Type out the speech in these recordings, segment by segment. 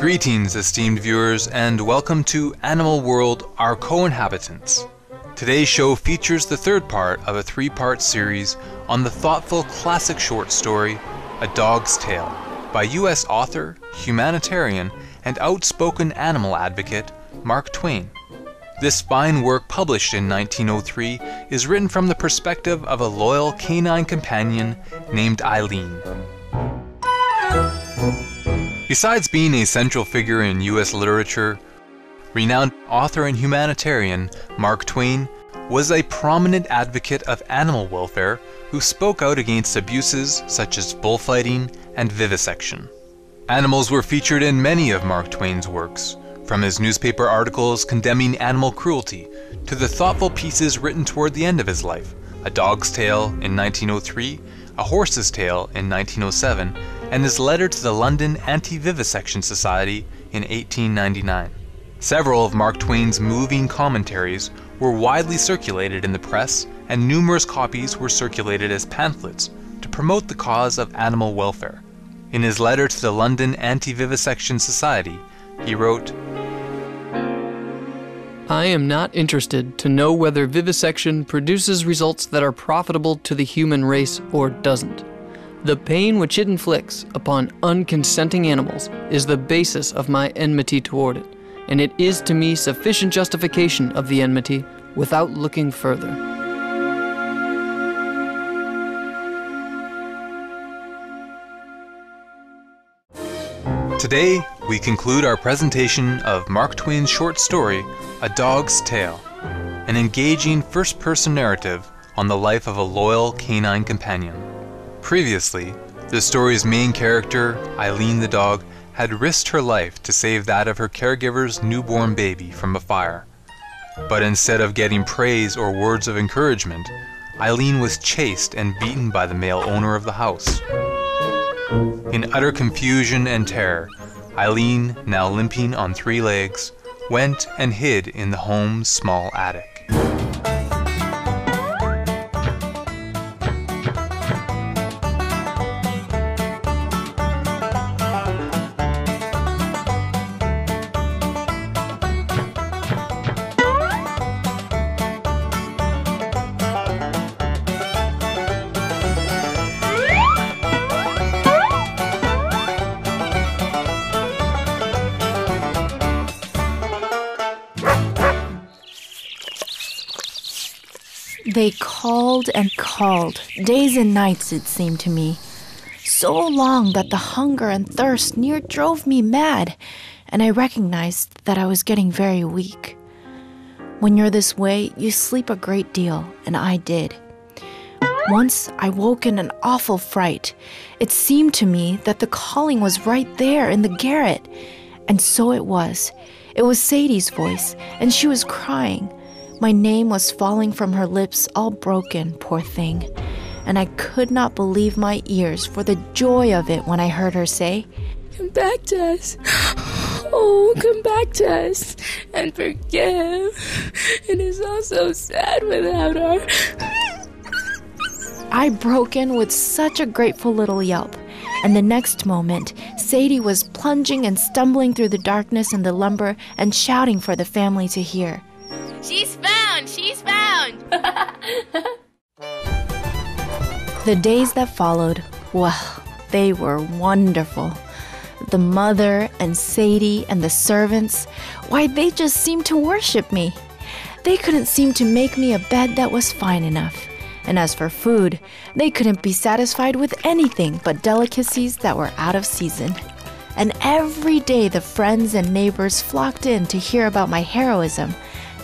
Greetings, esteemed viewers, and welcome to Animal World, Our Co-Inhabitants. Today's show features the third part of a three-part series on the thoughtful classic short story, A Dog's Tale, by U.S. author, humanitarian, and outspoken animal advocate, Mark Twain. This fine work, published in 1903, is written from the perspective of a loyal canine companion named Eileen. Besides being a central figure in U.S. literature, renowned author and humanitarian Mark Twain was a prominent advocate of animal welfare who spoke out against abuses such as bullfighting and vivisection. Animals were featured in many of Mark Twain's works, from his newspaper articles condemning animal cruelty to the thoughtful pieces written toward the end of his life, A Dog's Tale in 1903, A Horse's Tale in 1907, and his letter to the London Anti-Vivisection Society in 1899. Several of Mark Twain's moving commentaries were widely circulated in the press, and numerous copies were circulated as pamphlets to promote the cause of animal welfare. In his letter to the London Anti-Vivisection Society, he wrote, I am not interested to know whether vivisection produces results that are profitable to the human race or doesn't. The pain which it inflicts upon unconsenting animals is the basis of my enmity toward it, and it is to me sufficient justification of the enmity without looking further. Today, we conclude our presentation of Mark Twain's short story, A Dog's Tale, an engaging first-person narrative on the life of a loyal canine companion. Previously, the story's main character, Eileen the dog, had risked her life to save that of her caregiver's newborn baby from a fire. But instead of getting praise or words of encouragement, Eileen was chased and beaten by the male owner of the house. In utter confusion and terror, Eileen, now limping on 3 legs, went and hid in the home's small attic. They called and called, days and nights it seemed to me. So long that the hunger and thirst near drove me mad, and I recognized that I was getting very weak. When you're this way, you sleep a great deal, and I did. Once I woke in an awful fright. It seemed to me that the calling was right there in the garret. And so it was. It was Sadie's voice, and she was crying. My name was falling from her lips, all broken, poor thing. And I could not believe my ears for the joy of it when I heard her say, Come back to us. Oh, come back to us and forgive. It is all so sad without her. I broke in with such a grateful little yelp. And the next moment, Sadie was plunging and stumbling through the darkness and the lumber and shouting for the family to hear. She's found! She's found! The days that followed, well, they were wonderful. The mother and Sadie and the servants, why, they just seemed to worship me. They couldn't seem to make me a bed that was fine enough. And as for food, they couldn't be satisfied with anything but delicacies that were out of season. And every day the friends and neighbors flocked in to hear about my heroism.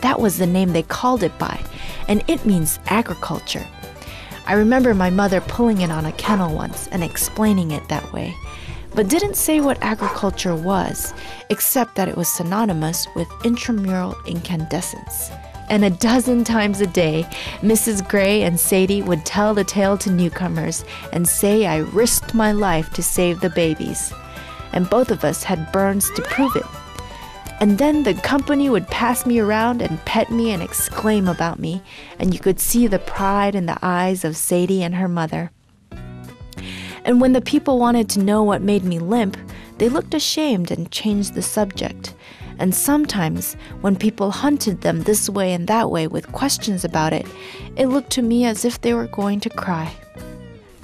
That was the name they called it by, and it means agriculture. I remember my mother pulling it on a kennel once and explaining it that way, but didn't say what agriculture was, except that it was synonymous with intramural incandescence. And a dozen times a day, Mrs. Gray and Sadie would tell the tale to newcomers and say I risked my life to save the babies. And both of us had burns to prove it. And then the company would pass me around and pet me and exclaim about me, and you could see the pride in the eyes of Sadie and her mother. And when the people wanted to know what made me limp, they looked ashamed and changed the subject. And sometimes, when people hunted them this way and that way with questions about it, it looked to me as if they were going to cry.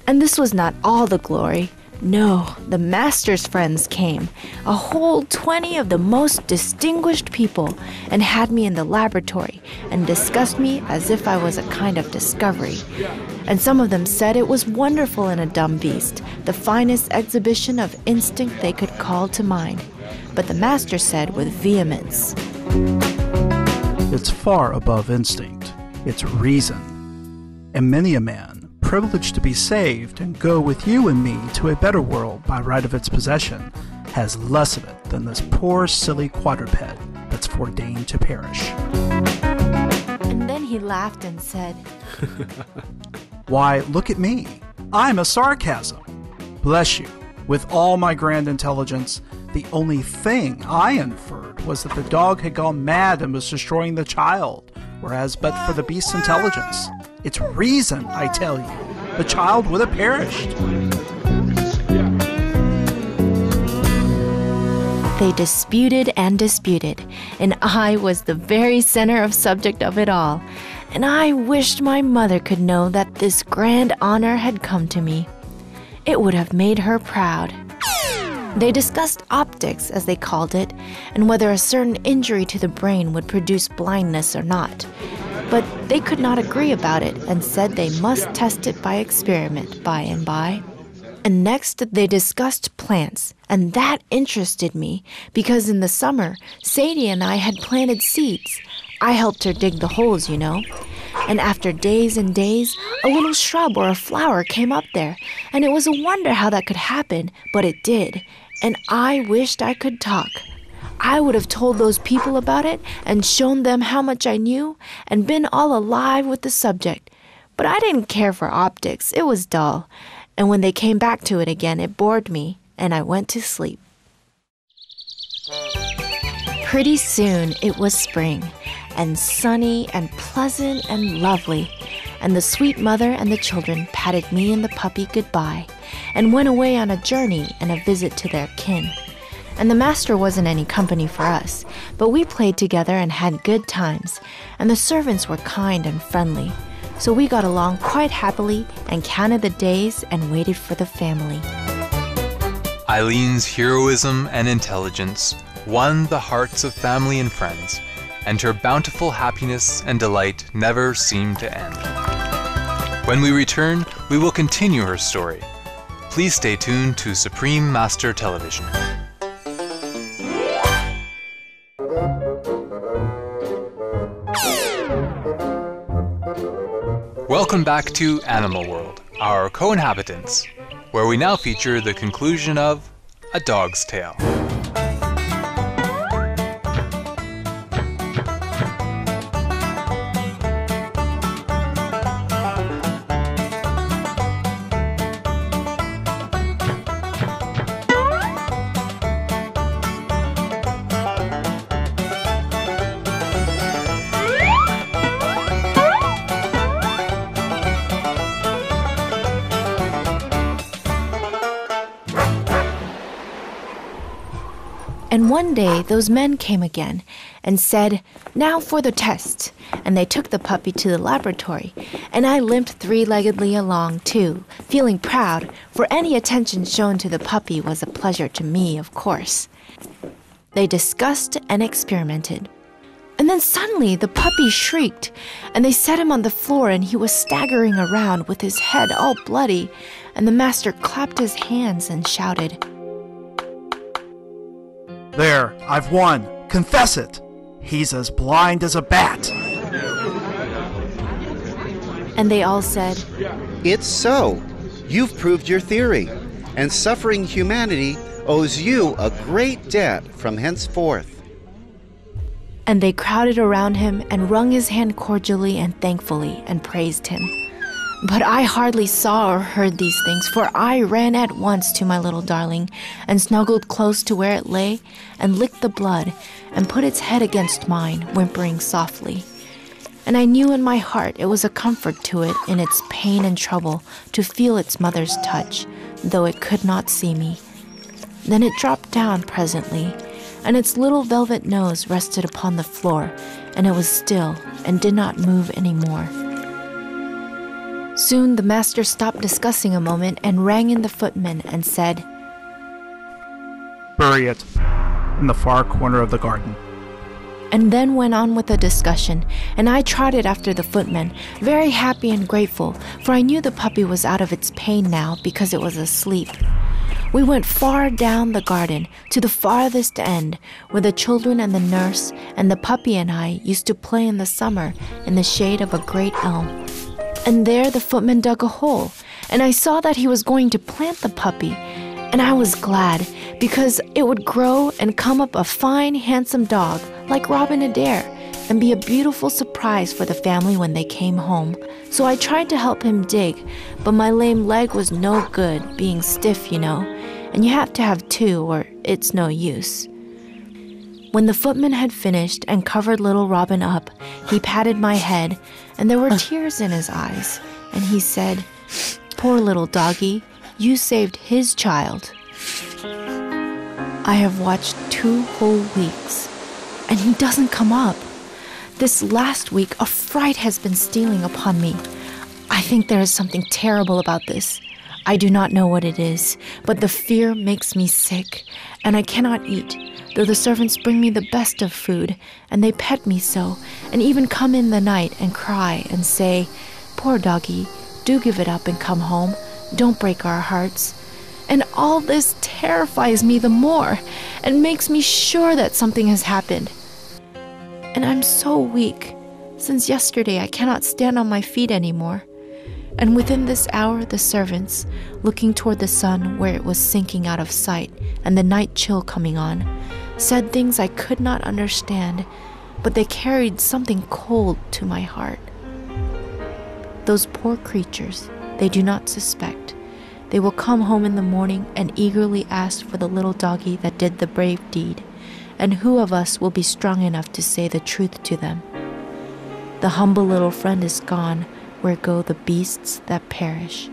And this was not all the glory. No, the master's friends came, a whole 20 of the most distinguished people, and had me in the laboratory and discussed me as if I was a kind of discovery. And some of them said it was wonderful in a dumb beast, the finest exhibition of instinct they could call to mind. But the master said with vehemence, "It's far above instinct. It's reason. And many a man, privileged to be saved and go with you and me to a better world by right of its possession, has less of it than this poor silly quadruped that's foredoomed to perish." And then he laughed and said, "Why, look at me. I'm a sarcasm. Bless you. With all my grand intelligence, the only thing I inferred was that the dog had gone mad and was destroying the child, whereas but for the beast's intelligence, its reason, I tell you, the child would have perished." They disputed and disputed, and I was the very center of subject of it all, and I wished my mother could know that this grand honor had come to me. It would have made her proud. They discussed optics, as they called it, and whether a certain injury to the brain would produce blindness or not. But they could not agree about it and said they must test it by experiment by and by. And next they discussed plants, and that interested me because in the summer, Sadie and I had planted seeds. I helped her dig the holes, you know. And after days and days, a little shrub or a flower came up there, and it was a wonder how that could happen, but it did. And I wished I could talk. I would have told those people about it and shown them how much I knew and been all alive with the subject. But I didn't care for optics. It was dull. And when they came back to it again, it bored me, and I went to sleep. Pretty soon it was spring, and sunny and pleasant and lovely, and the sweet mother and the children patted me and the puppy goodbye and went away on a journey and a visit to their kin. And the master wasn't any company for us, but we played together and had good times, and the servants were kind and friendly. So we got along quite happily and counted the days and waited for the family. Eileen's heroism and intelligence won the hearts of family and friends, and her bountiful happiness and delight never seemed to end. When we return, we will continue her story. Please stay tuned to Supreme Master Television. Welcome back to Animal World, our co-inhabitants, where we now feature the conclusion of A Dog's Tale. And one day those men came again and said, "Now for the test." And they took the puppy to the laboratory, and I limped three-leggedly along too, feeling proud, for any attention shown to the puppy was a pleasure to me, of course. They discussed and experimented. And then suddenly the puppy shrieked, and they set him on the floor, and he was staggering around with his head all bloody, and the master clapped his hands and shouted, "There, I've won. Confess it. He's as blind as a bat." And they all said, "It's so. You've proved your theory, and suffering humanity owes you a great debt from henceforth." And they crowded around him and wrung his hand cordially and thankfully and praised him. But I hardly saw or heard these things, for I ran at once to my little darling and snuggled close to where it lay and licked the blood and put its head against mine, whimpering softly. And I knew in my heart it was a comfort to it in its pain and trouble to feel its mother's touch, though it could not see me. Then it dropped down presently, and its little velvet nose rested upon the floor, and it was still and did not move any more. Soon the master stopped discussing a moment and rang in the footman and said, "Bury it in the far corner of the garden." And then went on with the discussion, and I trotted after the footman, very happy and grateful, for I knew the puppy was out of its pain now because it was asleep. We went far down the garden to the farthest end, where the children and the nurse and the puppy and I used to play in the summer in the shade of a great elm. And there the footman dug a hole, and I saw that he was going to plant the puppy, and I was glad, because it would grow and come up a fine, handsome dog like Robin Adair, and be a beautiful surprise for the family when they came home. So I tried to help him dig, but my lame leg was no good, being stiff, you know, and you have to have two or it's no use. When the footman had finished and covered little Robin up, he patted my head, and there were tears in his eyes, and he said, "Poor little doggy, you saved his child." I have watched 2 whole weeks, and he doesn't come up. This last week, a fright has been stealing upon me. I think there is something terrible about this. I do not know what it is, but the fear makes me sick, and I cannot eat, though the servants bring me the best of food, and they pet me so, and even come in the night and cry and say, "Poor doggy, do give it up and come home. Don't break our hearts." And all this terrifies me the more and makes me sure that something has happened. And I'm so weak. Since yesterday, I cannot stand on my feet anymore. And within this hour, the servants, looking toward the sun where it was sinking out of sight and the night chill coming on, said things I could not understand, but they carried something cold to my heart. Those poor creatures, they do not suspect. They will come home in the morning and eagerly ask for the little doggy that did the brave deed, and who of us will be strong enough to say the truth to them? The humble little friend is gone where go the beasts that perish.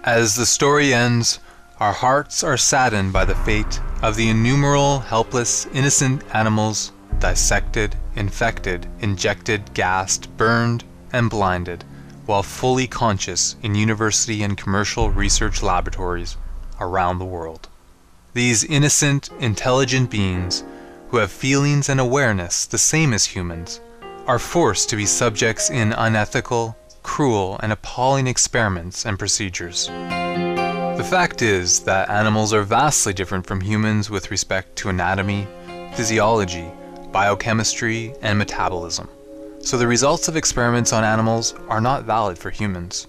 As the story ends, our hearts are saddened by the fate of the innumerable helpless, innocent animals dissected, infected, injected, gassed, burned, and blinded, while fully conscious in university and commercial research laboratories around the world. These innocent, intelligent beings, who have feelings and awareness the same as humans, are forced to be subjects in unethical, cruel, and appalling experiments and procedures. The fact is that animals are vastly different from humans with respect to anatomy, physiology, biochemistry, and metabolism, so the results of experiments on animals are not valid for humans.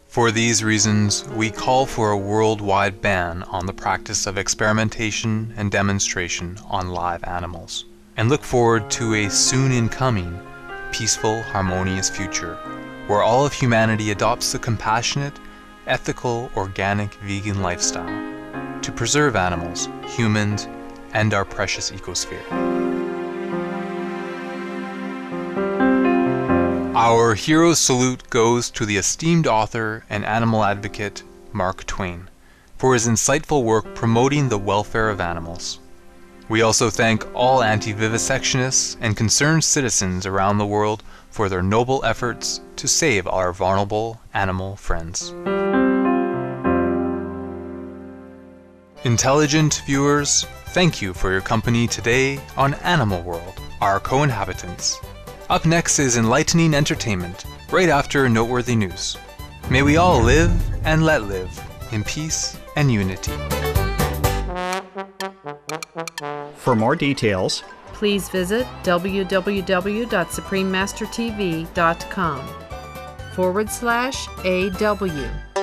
For these reasons, we call for a worldwide ban on the practice of experimentation and demonstration on live animals, and look forward to a soon incoming, peaceful, harmonious future, where all of humanity adopts the compassionate, ethical, organic, vegan lifestyle to preserve animals, humans, and our precious ecosphere. Our hero salute goes to the esteemed author and animal advocate Mark Twain for his insightful work promoting the welfare of animals. We also thank all anti-vivisectionists and concerned citizens around the world for their noble efforts to save our vulnerable animal friends. Intelligent viewers, thank you for your company today on Animal World, Our Co-Inhabitants. Up next is enlightening entertainment, right after noteworthy news. May we all live and let live in peace and unity. For more details, please visit www.suprememastertv.com/AW.